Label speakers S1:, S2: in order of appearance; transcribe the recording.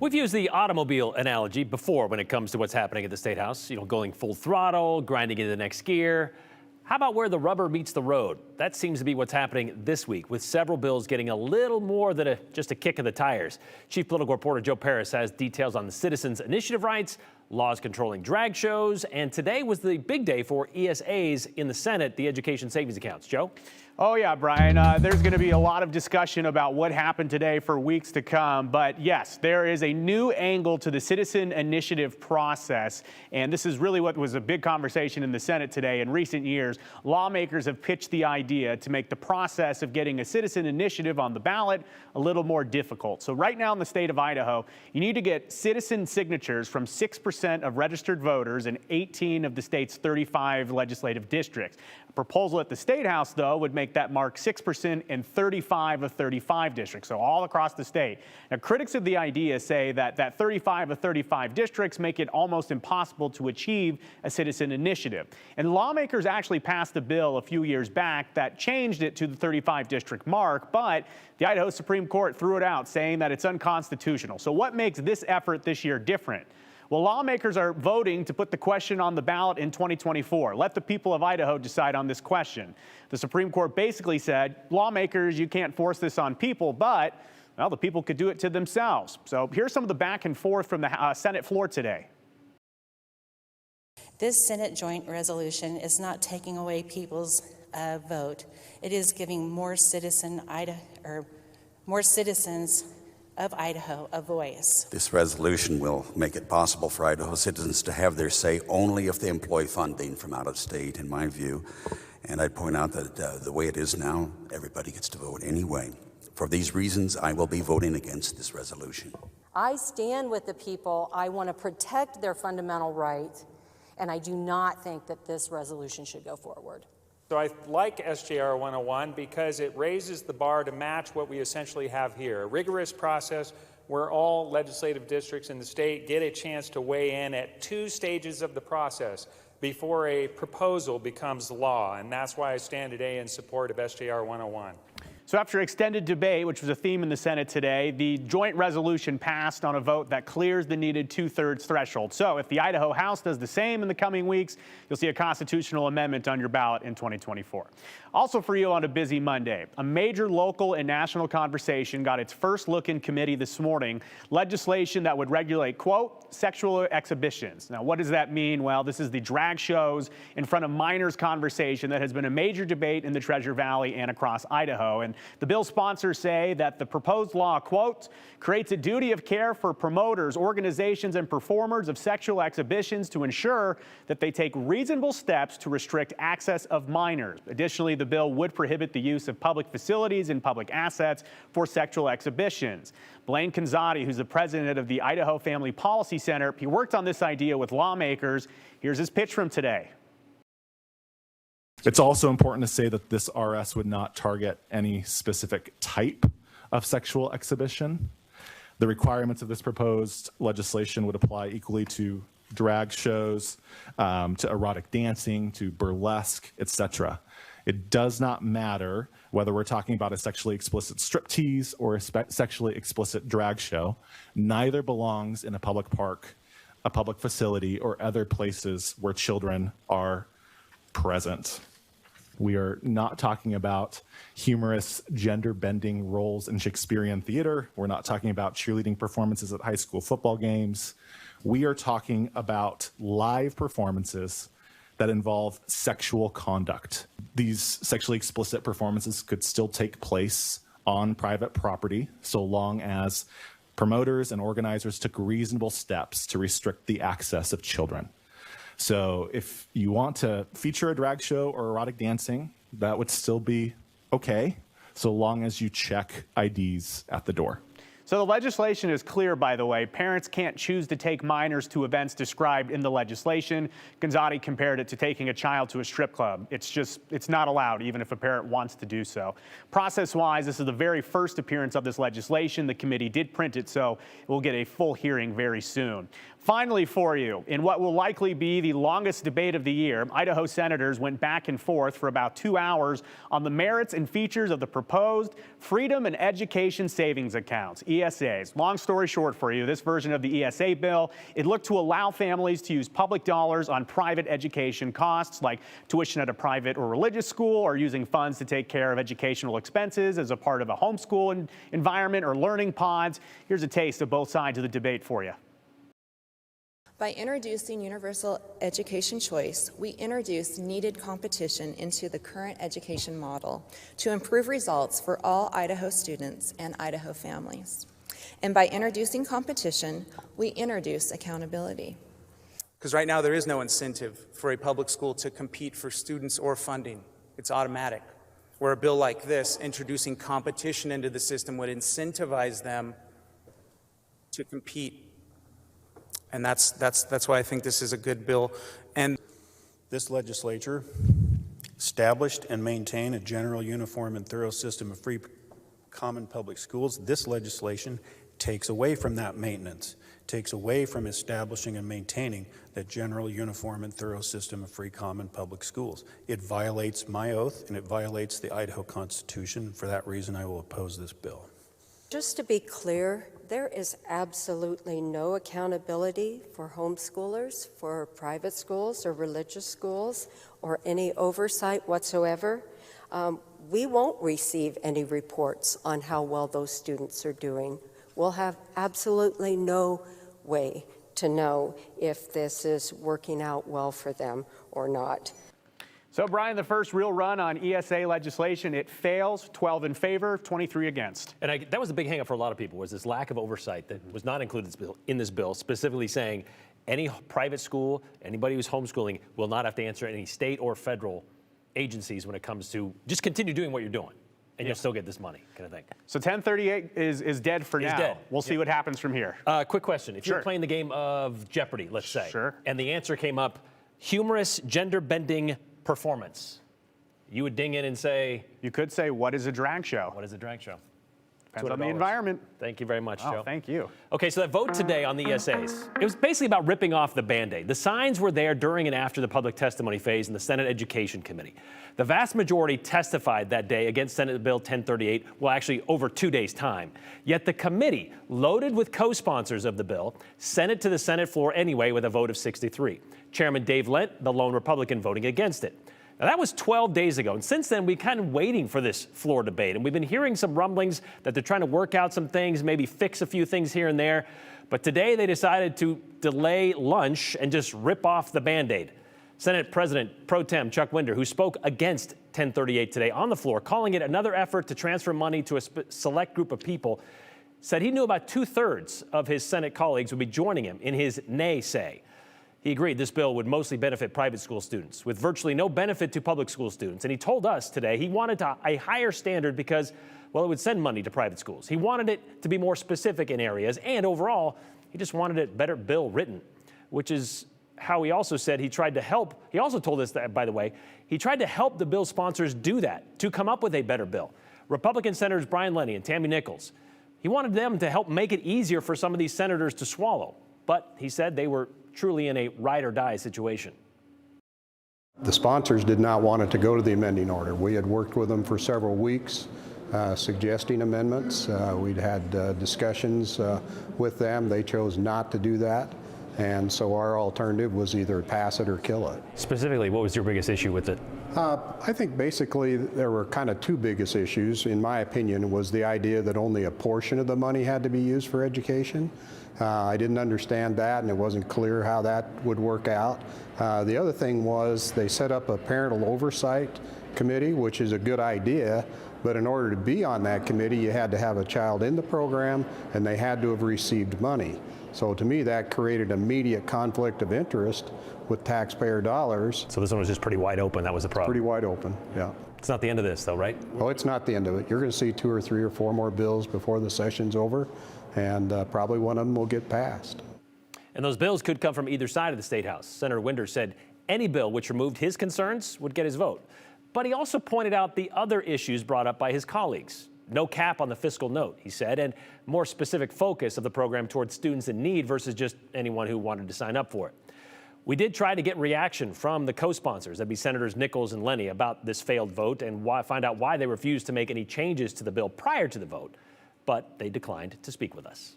S1: We've used the automobile analogy before when it comes to what's happening at the State House, going full throttle, grinding into the next gear. How about where the rubber meets the road? That seems to be what's happening this week, with several bills getting a little more than just a kick of the tires. Chief Political Reporter Joe Parris has details on the citizens' initiative rights, laws controlling drag shows, and today was the big day for ESAs in the Senate, the education savings accounts. Joe?
S2: Oh yeah, Brian, there's going to be a lot of discussion about what happened today for weeks to come. But yes, there is a new angle to the citizen initiative process. And this is really what was a big conversation in the Senate today. In recent years, lawmakers have pitched the idea to make the process of getting a citizen initiative on the ballot a little more difficult. So right now in the state of Idaho, you need to get citizen signatures from 6% of registered voters in 18 of the state's 35 legislative districts. A proposal at the State House, though, would make that mark 6% in 35 of 35 districts, so all across the state. Now, critics of the idea say that 35 of 35 districts make it almost impossible to achieve a citizen initiative. And lawmakers actually passed a bill a few years back that changed it to the 35 district mark, but the Idaho Supreme Court threw it out, saying that it's unconstitutional. So what makes this effort this year different? Well, lawmakers are voting to put the question on the ballot in 2024. Let the people of Idaho decide on this question. The Supreme Court basically said, lawmakers, you can't force this on people, but, well, the people could do it to themselves. So here's some of the back and forth from the Senate floor today.
S3: This Senate joint resolution is not taking away people's vote. It is giving more citizens of Idaho a voice.
S4: This resolution will make it possible for Idaho citizens to have their say only if they employ funding from out of state, in my view. And I'd point out that the way it is now, everybody gets to vote anyway. For these reasons, I will be voting against this resolution.
S5: I stand with the people. I want to protect their fundamental right, and I do not think that this resolution should go forward.
S6: So I like SJR 101 because it raises the bar to match what we essentially have here, a rigorous process where all legislative districts in the state get a chance to weigh in at 2 stages of the process before a proposal becomes law. And that's why I stand today in support of SJR 101.
S2: So after extended debate, which was a theme in the Senate today, the joint resolution passed on a vote that clears the needed 2/3 threshold. So if the Idaho House does the same in the coming weeks, you'll see a constitutional amendment on your ballot in 2024. Also for you on a busy Monday, a major local and national conversation got its first look in committee this morning, legislation that would regulate, quote, sexual exhibitions. Now, what does that mean? Well, this is the drag shows in front of minors conversation that has been a major debate in the Treasure Valley and across Idaho. And the bill sponsors say that the proposed law, quote, creates a duty of care for promoters, organizations, and performers of sexual exhibitions to ensure that they take reasonable steps to restrict access of minors. Additionally, the bill would prohibit the use of public facilities and public assets for sexual exhibitions. Blaine Kanzati, who's the president of the Idaho Family Policy Center, he worked on this idea with lawmakers. Here's his pitch from today.
S7: It's also important to say that this RS would not target any specific type of sexual exhibition. The requirements of this proposed legislation would apply equally to drag shows, to erotic dancing, to burlesque, etc. It does not matter whether we're talking about a sexually explicit striptease or a sexually explicit drag show. Neither belongs in a public park, a public facility, or other places where children are present. We are not talking about humorous gender-bending roles in Shakespearean theater. We're not talking about cheerleading performances at high school football games. We are talking about live performances that involve sexual conduct. These sexually explicit performances could still take place on private property so long as promoters and organizers took reasonable steps to restrict the access of children. So if you want to feature a drag show or erotic dancing, that would still be okay, so long as you check IDs at the door.
S2: So the legislation is clear, by the way. Parents can't choose to take minors to events described in the legislation. Gonzatti compared it to taking a child to a strip club. It's not allowed, even if a parent wants to do so. Process-wise, this is the very first appearance of this legislation. The committee did print it, so we'll get a full hearing very soon. Finally for you, in what will likely be the longest debate of the year, Idaho senators went back and forth for about 2 hours on the merits and features of the proposed Freedom and Education Savings Accounts, ESAs. Long story short for you, this version of the ESA bill, it looked to allow families to use public dollars on private education costs like tuition at a private or religious school, or using funds to take care of educational expenses as a part of a homeschool environment or learning pods. Here's a taste of both sides of the debate for you.
S8: By introducing universal education choice, we introduce needed competition into the current education model to improve results for all Idaho students and Idaho families. And by introducing competition, we introduce accountability.
S9: Because right now there is no incentive for a public school to compete for students or funding. It's automatic. Where a bill like this, introducing competition into the system, would incentivize them to compete. And that's why I think this is a good bill. And
S10: this legislature established and maintained a general, uniform, and thorough system of free common public schools. This legislation takes away from that maintenance, takes away from establishing and maintaining that general, uniform, and thorough system of free common public schools. It violates my oath and it violates the Idaho Constitution. For that reason, I will oppose this bill.
S5: Just to be clear, there is absolutely no accountability for homeschoolers, for private schools or religious schools, or any oversight whatsoever. We won't receive any reports on how well those students are doing. We'll have absolutely no way to know if this is working out well for them or not.
S2: So, Brian, the first real run on ESA legislation, it fails, 12 in favor, 23 against.
S1: And that was a big hang-up for a lot of people, was this lack of oversight that was not included in this bill, specifically saying any private school, anybody who's homeschooling, will not have to answer any state or federal agencies when it comes to just continue doing what you're doing, and you'll still get this money, kind of thing.
S2: So 1038 is dead for now.
S1: Dead.
S2: We'll see what happens from here.
S1: Quick question. If you're playing the game of Jeopardy, let's say, and the answer came up, humorous, gender-bending performance, you would ding in and say...
S2: You could say, what is a drag show?
S1: What is a drag show?
S2: Depends on the environment.
S1: Thank you very much, Joe.
S2: Thank you.
S1: Okay, so that vote today on the ESAs, it was basically about ripping off the Band-Aid. The signs were there during and after the public testimony phase in the Senate Education Committee. The vast majority testified that day against Senate Bill 1038, well, actually over 2 days' time. Yet the committee, loaded with co-sponsors of the bill, sent it to the Senate floor anyway with a vote of 63. Chairman Dave Lent, the lone Republican, voting against it. Now, that was 12 days ago, and since then, we've kind of waiting for this floor debate, and we've been hearing some rumblings that they're trying to work out some things, maybe fix a few things here and there, but today they decided to delay lunch and just rip off the Band-Aid. Senate President Pro Tem Chuck Winder, who spoke against 1038 today on the floor, calling it another effort to transfer money to a select group of people, said he knew about 2/3 of his Senate colleagues would be joining him in his nay say. He agreed this bill would mostly benefit private school students, with virtually no benefit to public school students. And he told us today he wanted a higher standard because, well, it would send money to private schools. He wanted it to be more specific in areas, and overall, he just wanted a better bill written, which is how he also said he tried to help. He also told us that, by the way, he tried to help the bill sponsors do that, to come up with a better bill. Republican Senators Brian Lenny and Tammy Nichols, he wanted them to help make it easier for some of these senators to swallow. But he said they were truly in a ride or die situation.
S11: The sponsors did not want it to go to the amending order. We had worked with them for several weeks, suggesting amendments. We'd had discussions with them. They chose not to do that. And so our alternative was either pass it or kill it.
S1: Specifically, what was your biggest issue with it?
S11: I think basically there were kind of two biggest issues, in my opinion, was the idea that only a portion of the money had to be used for education. I didn't understand that, and it wasn't clear how that would work out. The other thing was they set up a parental oversight committee, which is a good idea, but in order to be on that committee, you had to have a child in the program, and they had to have received money. So to me, that created immediate conflict of interest with taxpayer dollars.
S1: So this one was just pretty wide open. That was the problem.
S11: Pretty wide open, yeah.
S1: It's not the end of this, though, right?
S11: Oh, it's not the end of it. You're going to see 2 or 3 or 4 more bills before the session's over, and probably one of them will get passed.
S1: And those bills could come from either side of the State House. Senator Winder said any bill which removed his concerns would get his vote. But he also pointed out the other issues brought up by his colleagues. No cap on the fiscal note, he said, and more specific focus of the program towards students in need versus just anyone who wanted to sign up for it. We did try to get reaction from the co-sponsors, that'd be Senators Nichols and Lenny, about this failed vote and find out why they refused to make any changes to the bill prior to the vote. but they declined to speak with us.